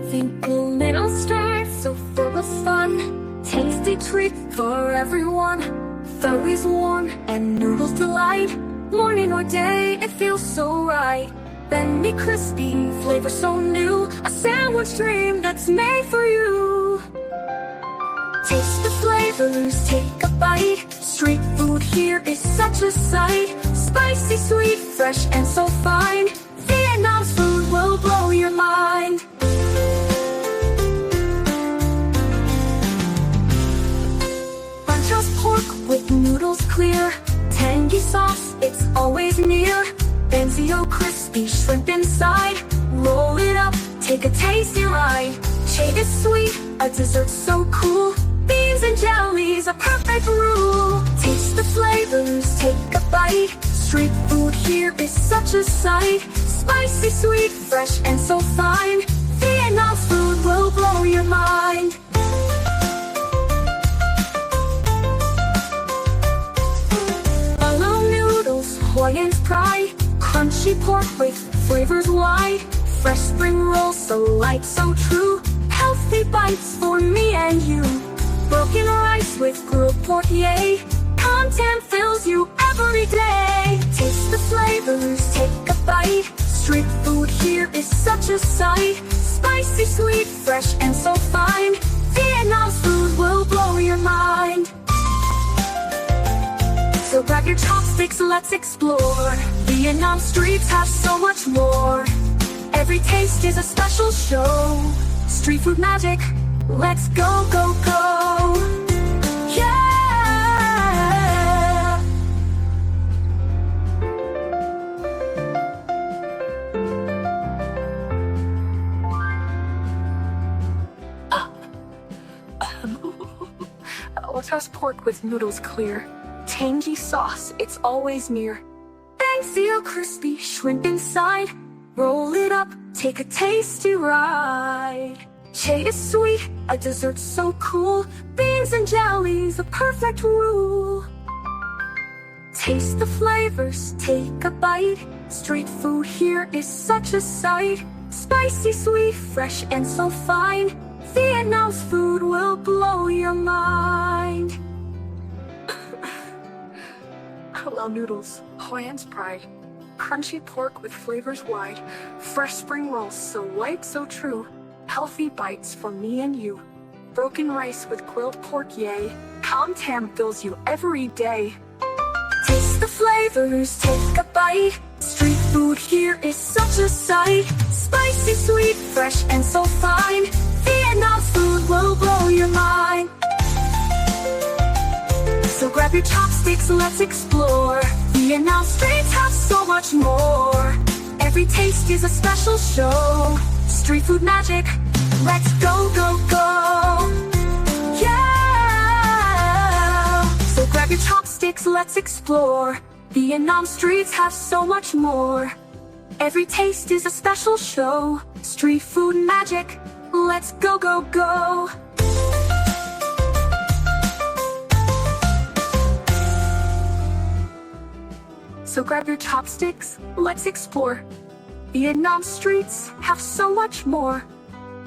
Think a little stir, so full of fun. Tasty treat for everyone. Furries warm and noodles delight. Morning or day, it feels so right. Bendy crispy, flavor so new. A sandwich dream that's made for you. Taste the flavors, take a bite. Street food here is such a sight. Spicy, sweet, fresh, and so fine. Vietnam's food will blow your mind. Bunch pork with noodles clear. Tangy sauce, it's always near. Benzio crispy shrimp inside. Roll it up, take a tasty ride. Shade is sweet, a dessert so cool. Beans and jellies, a perfect rule. Taste the flavors, take a bite. Street food here is such a sight. Spicy, sweet, fresh, and so fine. Vietnam's food will blow your mind. Hello noodles, Hawaiian's pride. Crunchy pork with flavors wide. Fresh spring rolls, so light, so true. Healthy bites for me and you. Broken rice with grilled pork, yay. Content fills you every day. Taste the flavors, take a bite. Street food here is such a sight. Spicy, sweet, fresh, and so fine. Vietnam's food will blow your mind. So grab your chopsticks, let's explore. Vietnam streets have so much more. Every taste is a special show. Street food magic, let's go, go, go. Yeah! Let's pork with noodles clear. Tangy sauce, it's always near. Bangsia crispy shrimp inside. Roll it up, take a tasty ride. Shade is sweet, a dessert so cool. Beans and jellies, a perfect rule. Taste the flavors, take a bite. Street food here is such a sight. Spicy, sweet, fresh, and so fine. Vietnam's food will blow your mind. Hello noodles, Hawaiian's pride. Crunchy pork with flavors wide. Fresh spring rolls, so light, so true. Healthy bites for me and you. Broken rice with grilled pork, yay. Calm tam fills you every day. Taste the flavors, take a bite. Street food here is such a sight. Spicy, sweet, fresh, and so fine. Vietnam's food will blow your mind. So grab your chopsticks, let's explore. Vietnam streets have so much more. Every taste is a special show. Street food magic, let's go, go, go. Yeah! So grab your chopsticks, let's explore. Vietnam streets have so much more. Every taste is a special show. Street food magic, let's go, go, go. So grab your chopsticks, let's explore. Vietnam streets have so much more.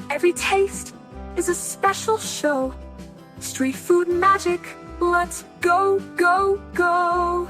Every taste is a special show. Street food magic, let's go, go, go.